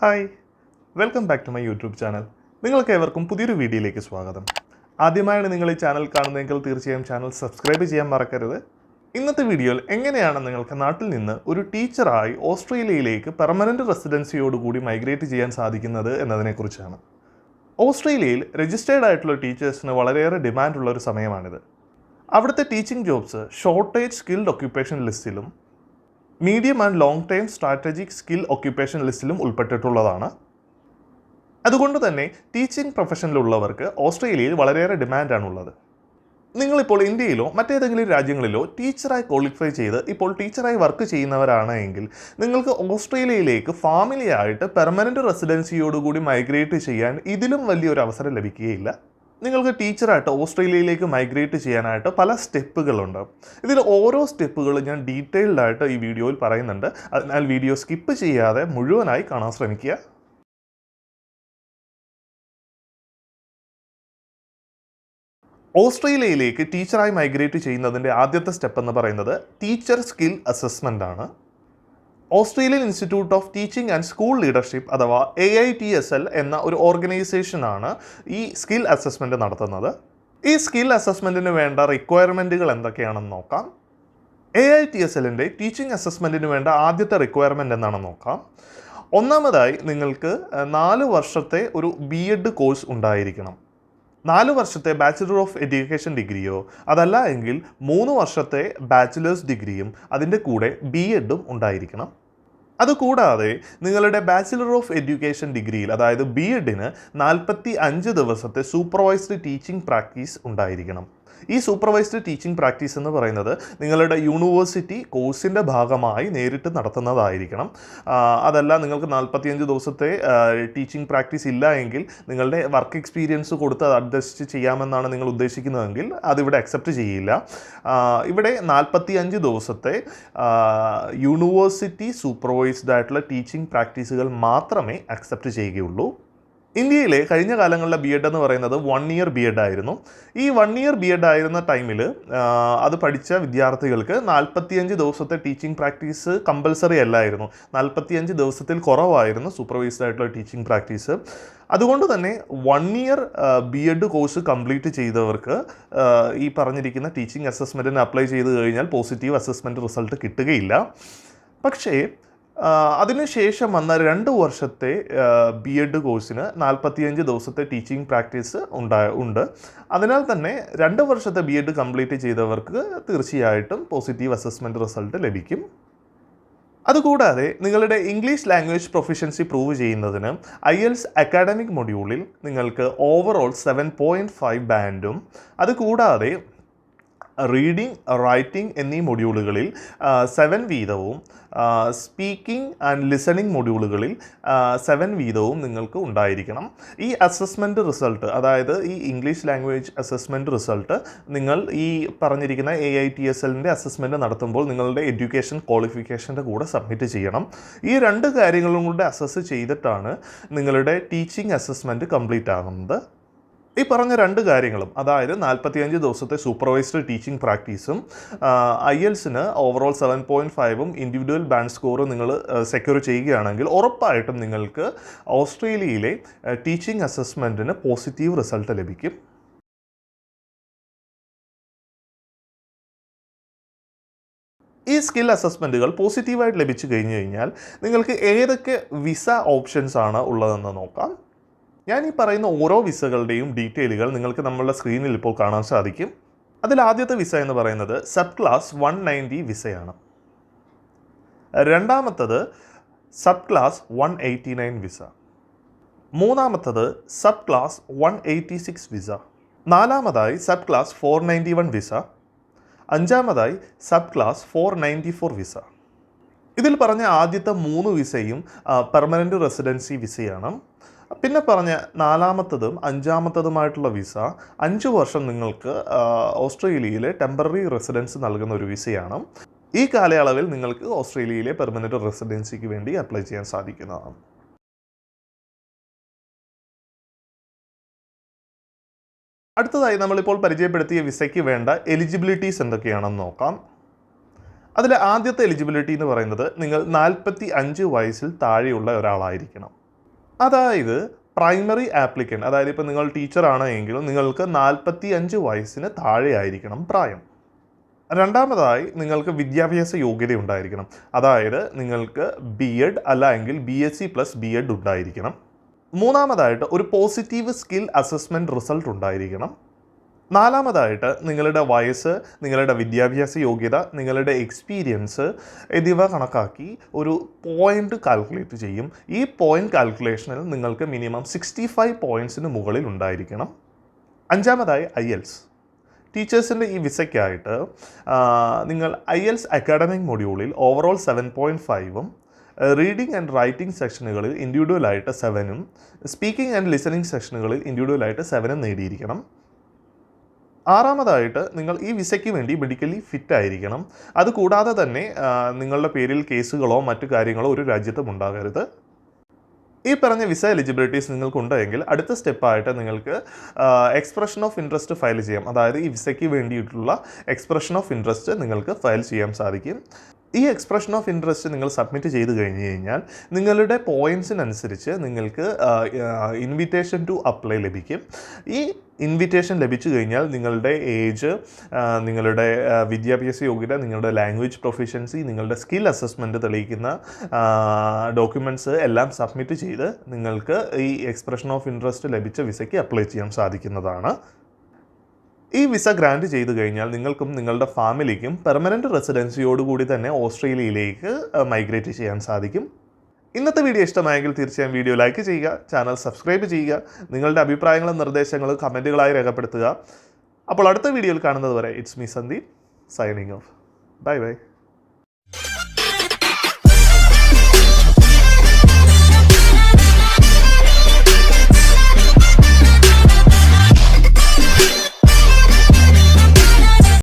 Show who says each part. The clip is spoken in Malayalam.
Speaker 1: Hi, welcome back to my YouTube channel. നിങ്ങൾക്ക് ഏവർക്കും പുതിയൊരു വീഡിയോയിലേക്ക് സ്വാഗതം. ആദ്യമായാണ് നിങ്ങൾ ഈ ചാനൽ കാണുന്നതെങ്കിൽ തീർച്ചയായും ചാനൽ സബ്സ്ക്രൈബ് ചെയ്യാൻ മറക്കരുത്. ഇന്നത്തെ വീഡിയോയിൽ എങ്ങനെയാണ് നിങ്ങൾക്ക് നാട്ടിൽ നിന്ന് ഒരു ടീച്ചറായി ഓസ്ട്രേലിയയിലേക്ക് പെർമനൻറ്റ് റെസിഡൻസിയോടുകൂടി മൈഗ്രേറ്റ് ചെയ്യാൻ സാധിക്കുന്നത് എന്നതിനെക്കുറിച്ചാണ്. ഓസ്ട്രേലിയയിൽ രജിസ്റ്റേർഡ് ആയിട്ടുള്ള ടീച്ചേഴ്സിന് വളരെയേറെ ഡിമാൻഡുള്ള ഒരു സമയമാണിത്. അവിടുത്തെ teaching jobs shortage skilled occupation ലിസ്റ്റിലും medium and long time strategic skill occupation ലിസ്റ്റിലും ഉൾപ്പെട്ടിട്ടുള്ളതാണ്. അതുകൊണ്ട് തന്നെ ടീച്ചിങ് പ്രൊഫഷനിലുള്ളവർക്ക് ഓസ്ട്രേലിയയിൽ വളരെയേറെ ഡിമാൻഡാണുള്ളത്. നിങ്ങളിപ്പോൾ ഇന്ത്യയിലോ മറ്റേതെങ്കിലും രാജ്യങ്ങളിലോ ടീച്ചറായി ക്വാളിഫൈ ചെയ്ത് ഇപ്പോൾ ടീച്ചറായി വർക്ക് ചെയ്യുന്നവരാണ് എങ്കിൽ നിങ്ങൾക്ക് ഓസ്ട്രേലിയയിലേക്ക് ഫാമിലി ആയിട്ട് പെർമനൻറ്റ് റെസിഡൻസിയോടുകൂടി മൈഗ്രേറ്റ് ചെയ്യാൻ ഇതിലും വലിയൊരു അവസരം ലഭിക്കുകയില്ല. നിങ്ങൾക്ക് ടീച്ചറായിട്ട് ഓസ്ട്രേലിയയിലേക്ക് മൈഗ്രേറ്റ് ചെയ്യാനായിട്ട് പല സ്റ്റെപ്പുകളുണ്ട്. ഇതിൽ ഓരോ സ്റ്റെപ്പുകളും ഞാൻ ഡീറ്റെയിൽഡായിട്ട് ഈ വീഡിയോയിൽ പറയുന്നുണ്ട്. അതിനാൽ വീഡിയോ സ്കിപ്പ് ചെയ്യാതെ മുഴുവനായി കാണാൻ ശ്രമിക്കുക. ഓസ്ട്രേലിയയിലേക്ക് ടീച്ചറായി മൈഗ്രേറ്റ് ചെയ്യുന്നതിൻ്റെ ആദ്യത്തെ സ്റ്റെപ്പ് എന്ന് പറയുന്നത് ടീച്ചർ സ്കിൽ അസസ്മെൻ്റ് ആണ്. Australian institute of teaching and school leadership അഥവാ AITSL എന്ന ഒരു ഓർഗനൈസേഷനാണ് ഈ സ്കിൽ അസസ്മെൻറ്റ് നടത്തുന്നത്. ഈ സ്കിൽ അസസ്മെൻറ്റിന് വേണ്ട റിക്വയർമെൻറ്റുകൾ എന്തൊക്കെയാണെന്ന് നോക്കാം. AITSLൻ്റെ ടീച്ചിങ് അസസ്മെൻറ്റിന് വേണ്ട ആദ്യത്തെ റിക്വയർമെൻറ്റ് എന്താണെന്ന് നോക്കാം. ഒന്നാമതായി നിങ്ങൾക്ക് 4 വർഷത്തെ ഒരു BEd കോഴ്സ് ഉണ്ടായിരിക്കണം. 4 വർഷത്തെ ബാച്ചിലർ ഓഫ് എഡ്യൂക്കേഷൻ ഡിഗ്രിയോ അതല്ല എങ്കിൽ 3 വർഷത്തെ ബാച്ചിലേഴ്സ് ഡിഗ്രിയും അതിൻ്റെ കൂടെ BEdും ഉണ്ടായിരിക്കണം. അതുകൂടാതെ നിങ്ങളുടെ ബാച്ചിലർ ഓഫ് എഡ്യൂക്കേഷൻ ഡിഗ്രിയിൽ അതായത് BEdന് 45 ദിവസത്തെ സൂപ്പർവൈസ്ഡ് ടീച്ചിങ് പ്രാക്ടീസ് ഉണ്ടായിരിക്കണം. ഈ സൂപ്പർവൈസ്ഡ് ടീച്ചിങ് പ്രാക്ടീസ് എന്ന് പറയുന്നത് നിങ്ങളുടെ യൂണിവേഴ്സിറ്റി കോഴ്സിൻ്റെ ഭാഗമായി നേരിട്ട് നടത്തുന്നതായിരിക്കണം. അതല്ല നിങ്ങൾക്ക് 45 ദിവസത്തെ ടീച്ചിങ് പ്രാക്ടീസ് ഇല്ല എങ്കിൽ നിങ്ങളുടെ വർക്ക് എക്സ്പീരിയൻസ് കൊടുത്ത് അത് അഡ്ജസ്റ്റ് ചെയ്യാമെന്നാണ് നിങ്ങൾ ഉദ്ദേശിക്കുന്നതെങ്കിൽ അതിവിടെ അക്സെപ്റ്റ് ചെയ്യില്ല. ഇവിടെ 45 ദിവസത്തെ യൂണിവേഴ്സിറ്റി സൂപ്പർവൈസ്ഡ് ആയിട്ടുള്ള ടീച്ചിങ് പ്രാക്ടീസുകൾ മാത്രമേ അക്സെപ്റ്റ് ചെയ്യുകയുള്ളൂ. ഇന്ത്യയിലെ കഴിഞ്ഞ കാലങ്ങളിലെ BEd എന്ന് പറയുന്നത് 1 ഇയർ BEd ആയിരുന്നു. ഈ 1 ഇയർ BEd ആയിരുന്ന ടൈമിൽ അത് പഠിച്ച വിദ്യാർത്ഥികൾക്ക് 45 ദിവസത്തെ ടീച്ചിങ് പ്രാക്ടീസ് കമ്പൽസറി അല്ലായിരുന്നു. 45 ദിവസത്തിൽ കുറവായിരുന്നു സൂപ്പർവൈസ്ഡ് ആയിട്ടുള്ള ടീച്ചിങ് പ്രാക്ടീസ്. അതുകൊണ്ട് തന്നെ 1 ഇയർ BEd കോഴ്സ് കംപ്ലീറ്റ് ചെയ്തവർക്ക് ഈ പറഞ്ഞിരിക്കുന്ന ടീച്ചിങ് അസസ്മെൻറ്റിന് അപ്ലൈ ചെയ്ത് കഴിഞ്ഞാൽ പോസിറ്റീവ് അസസ്മെൻറ്റ് റിസൾട്ട് കിട്ടുകയില്ല. പക്ഷേ അതിനുശേഷം വന്ന 2 വർഷത്തെ BEd കോഴ്സിന് 45 ദിവസത്തെ ടീച്ചിങ് പ്രാക്ടീസ് ഉണ്ട്. അതിനാൽ തന്നെ 2 വർഷത്തെ BEd കംപ്ലീറ്റ് ചെയ്തവർക്ക് തീർച്ചയായിട്ടും പോസിറ്റീവ് അസസ്മെൻറ്റ് റിസൾട്ട് ലഭിക്കും. അതുകൂടാതെ നിങ്ങളുടെ ഇംഗ്ലീഷ് ലാംഗ്വേജ് പ്രൊഫിഷ്യൻസി പ്രൂവ് ചെയ്യുന്നതിന് IELTS അക്കാഡമിക് മൊഡ്യൂളിൽ നിങ്ങൾക്ക് ഓവറോൾ 7.5 ബാൻഡും അതുകൂടാതെ റീഡിംഗ് റൈറ്റിംഗ് എന്നീ മൊഡ്യൂളുകളിൽ 7 വീതവും സ്പീക്കിംഗ് ആൻഡ് ലിസണിംഗ് മൊഡ്യൂളുകളിൽ 7 വീതവും നിങ്ങൾക്ക് ഉണ്ടായിരിക്കണം. ഈ അസസ്മെൻറ്റ് റിസൾട്ട് അതായത് ഈ ഇംഗ്ലീഷ് ലാംഗ്വേജ് അസസ്മെൻറ്റ് റിസൾട്ട് നിങ്ങൾ ഈ പറഞ്ഞിരിക്കുന്ന AITSLൻ്റെ അസസ്മെൻറ്റ് നടത്തുമ്പോൾ നിങ്ങളുടെ എഡ്യൂക്കേഷൻ ക്വാളിഫിക്കേഷൻ്റെ കൂടെ സബ്മിറ്റ് ചെയ്യണം. ഈ 2 കാര്യങ്ങളും കൂടെ അസസ് ചെയ്തിട്ടാണ് നിങ്ങളുടെ ടീച്ചിങ് അസസ്മെൻറ്റ് കംപ്ലീറ്റ് ആകുന്നത്. ഈ പറഞ്ഞ 2 കാര്യങ്ങളും അതായത് 45 ദിവസത്തെ സൂപ്പർവൈസ്ഡ് ടീച്ചിങ് പ്രാക്ടീസും IELTSന് ഓവറോൾ 7.5ഉം ഇൻഡിവിജ്വൽ ബാൻഡ് സ്കോറും നിങ്ങൾ സെക്യൂർ ചെയ്യുകയാണെങ്കിൽ ഉറപ്പായിട്ടും നിങ്ങൾക്ക് ഓസ്ട്രേലിയയിലെ ടീച്ചിങ് അസസ്മെൻറ്റിന് പോസിറ്റീവ് റിസൾട്ട് ലഭിക്കും. ഈ സ്കിൽ അസസ്മെൻറ്റുകൾ പോസിറ്റീവായിട്ട് ലഭിച്ചു കഴിഞ്ഞു കഴിഞ്ഞാൽ നിങ്ങൾക്ക് ഏതൊക്കെ വിസ ഓപ്ഷൻസ് ആണ് ഉള്ളതെന്ന് നോക്കാം. ഞാൻ ഈ പറയുന്ന ഓരോ വിസകളുടെയും ഡീറ്റെയിലുകൾ നിങ്ങൾക്ക് നമ്മളുടെ സ്ക്രീനിൽ ഇപ്പോൾ കാണാൻ സാധിക്കും. അതിൽ ആദ്യത്തെ വിസ എന്ന് പറയുന്നത് സബ് ക്ലാസ് 190 വിസയാണ്. രണ്ടാമത്തത് സബ് ക്ലാസ് 189 വിസ. മൂന്നാമത്തത് സബ് ക്ലാസ് 186 വിസ. നാലാമതായി സബ് ക്ലാസ് 491 വിസ. അഞ്ചാമതായി സബ് ക്ലാസ് 494 വിസ. ഇതിൽ പറഞ്ഞ ആദ്യത്തെ 3 വിസയും പെർമനൻറ്റ് റെസിഡൻസി വിസയാണ്. പിന്നെ പറഞ്ഞ 4ാമത്തതും 5ാമത്തതുമായിട്ടുള്ള വിസ 5 വർഷം നിങ്ങൾക്ക് ഓസ്ട്രേലിയയിലെ ടെമ്പററി റെസിഡൻസ് നൽകുന്ന ഒരു വിസയാണ്. ഈ കാലയളവിൽ നിങ്ങൾക്ക് ഓസ്ട്രേലിയയിലെ പെർമനൻറ്റ് റെസിഡൻസിക്ക് വേണ്ടി അപ്ലൈ ചെയ്യാൻ സാധിക്കുന്നതാണ്. അടുത്തതായി നമ്മളിപ്പോൾ പരിചയപ്പെടുത്തിയ വിസയ്ക്ക് വേണ്ട എലിജിബിലിറ്റീസ് എന്തൊക്കെയാണെന്ന് നോക്കാം. അതിലെ ആദ്യത്തെ എലിജിബിലിറ്റി എന്ന് പറയുന്നത് നിങ്ങൾ 45 വയസ്സിൽ താഴെയുള്ള ഒരാളായിരിക്കണം. അതായത് പ്രൈമറി ആപ്ലിക്കൻ്റ്, അതായത് ഇപ്പോൾ നിങ്ങൾ ടീച്ചറാണ് എങ്കിൽ നിങ്ങൾക്ക് 45 വയസ്സിന് താഴെ ആയിരിക്കണം പ്രായം. രണ്ടാമതായി നിങ്ങൾക്ക് വിദ്യാഭ്യാസ യോഗ്യത ഉണ്ടായിരിക്കണം, അതായത് നിങ്ങൾക്ക് BEd അല്ല എങ്കിൽ BSc+B.Ed ഉണ്ടായിരിക്കണം. മൂന്നാമതായിട്ട് ഒരു പോസിറ്റീവ് സ്കിൽ അസസ്മെൻറ്റ് റിസൾട്ട് ഉണ്ടായിരിക്കണം. നാലാമതായിട്ട് നിങ്ങളുടെ വയസ്സ്, നിങ്ങളുടെ വിദ്യാഭ്യാസ യോഗ്യത, നിങ്ങളുടെ എക്സ്പീരിയൻസ് എന്നിവ കണക്കാക്കി ഒരു പോയിൻ്റ് കാൽക്കുലേറ്റ് ചെയ്യും. ഈ പോയിൻ്റ് കാൽക്കുലേഷനിൽ നിങ്ങൾക്ക് മിനിമം 65 പോയിൻറ്റ്സിന് മുകളിൽ ഉണ്ടായിരിക്കണം. അഞ്ചാമതായി IELTS. ടീച്ചേഴ്സിൻ്റെ ഈ വിസയ്ക്കായിട്ട് നിങ്ങൾ IELTS അക്കാഡമിക് മൊഡ്യൂളിൽ ഓവറോൾ 7.5ഉം റീഡിംഗ് ആൻഡ് റൈറ്റിംഗ് സെക്ഷനുകളിൽ ഇൻഡിവിജ്വലായിട്ട് 7ഉം സ്പീക്കിംഗ് ആൻഡ് ലിസണിംഗ് സെക്ഷനുകളിൽ ഇൻഡിവിജ്വലായിട്ട് 7ഉം നേടിയിരിക്കണം. ആറാമതായിട്ട് നിങ്ങൾ ഈ വിസയ്ക്ക് വേണ്ടി മെഡിക്കലി ഫിറ്റ് ആയിരിക്കണം. അതുകൂടാതെ തന്നെ നിങ്ങളുടെ പേരിൽ കേസുകളോ മറ്റു കാര്യങ്ങളോ ഒരു രാജ്യത്തും ഉണ്ടാകരുത്. ഈ പറഞ്ഞ വിസ എലിജിബിലിറ്റീസ് നിങ്ങൾക്കുണ്ടെങ്കിൽ അടുത്ത സ്റ്റെപ്പായിട്ട് നിങ്ങൾക്ക് എക്സ്പ്രഷൻ ഓഫ് ഇൻട്രസ്റ്റ് ഫയൽ ചെയ്യാം. അതായത് ഈ വിസയ്ക്ക് വേണ്ടിയിട്ടുള്ള എക്സ്പ്രഷൻ ഓഫ് ഇൻട്രസ്റ്റ് നിങ്ങൾക്ക് ഫയൽ ചെയ്യാൻ സാധിക്കും. ഈ എക്സ്പ്രഷൻ ഓഫ് ഇൻട്രസ്റ്റ് നിങ്ങൾ സബ്മിറ്റ് ചെയ്ത് കഴിഞ്ഞ് കഴിഞ്ഞാൽ നിങ്ങളുടെ പോയിൻറ്റ്സിനനുസരിച്ച് നിങ്ങൾക്ക് ഇൻവിറ്റേഷൻ ടു അപ്ലൈ ലഭിക്കും. ഈ ഇൻവിറ്റേഷൻ ലഭിച്ചു കഴിഞ്ഞാൽ നിങ്ങളുടെ ഏജ്, നിങ്ങളുടെ വിദ്യാഭ്യാസ യോഗ്യത, നിങ്ങളുടെ ലാംഗ്വേജ് പ്രൊഫിഷ്യൻസി, നിങ്ങളുടെ സ്കിൽ അസസ്മെൻറ്റ് തെളിയിക്കുന്ന ഡോക്യുമെൻറ്റ്സ് എല്ലാം സബ്മിറ്റ് ചെയ്ത് നിങ്ങൾക്ക് ഈ എക്സ്പ്രഷൻ ഓഫ് ഇൻട്രസ്റ്റ് ലഭിച്ച വിസയ്ക്ക് അപ്ലൈ ചെയ്യാൻ സാധിക്കുന്നതാണ്. ഈ വിസ ഗ്രാൻറ്റ് ചെയ്തു കഴിഞ്ഞാൽ നിങ്ങൾക്കും നിങ്ങളുടെ ഫാമിലിക്കും പെർമനൻറ്റ് റെസിഡൻസിയോടുകൂടി തന്നെ ഓസ്ട്രേലിയയിലേക്ക് മൈഗ്രേറ്റ് ചെയ്യാൻ സാധിക്കും. ഇന്നത്തെ വീഡിയോ ഇഷ്ടമായെങ്കിൽ തീർച്ചയായും വീഡിയോ ലൈക്ക് ചെയ്യുക, ചാനൽ സബ്സ്ക്രൈബ് ചെയ്യുക, നിങ്ങളുടെ അഭിപ്രായങ്ങളും നിർദ്ദേശങ്ങളും കമൻറ്റുകളായി രേഖപ്പെടുത്തുക. അപ്പോൾ അടുത്ത വീഡിയോയിൽ കാണുന്നത് വരെ it's me Sandeep, signing off. Bye bye.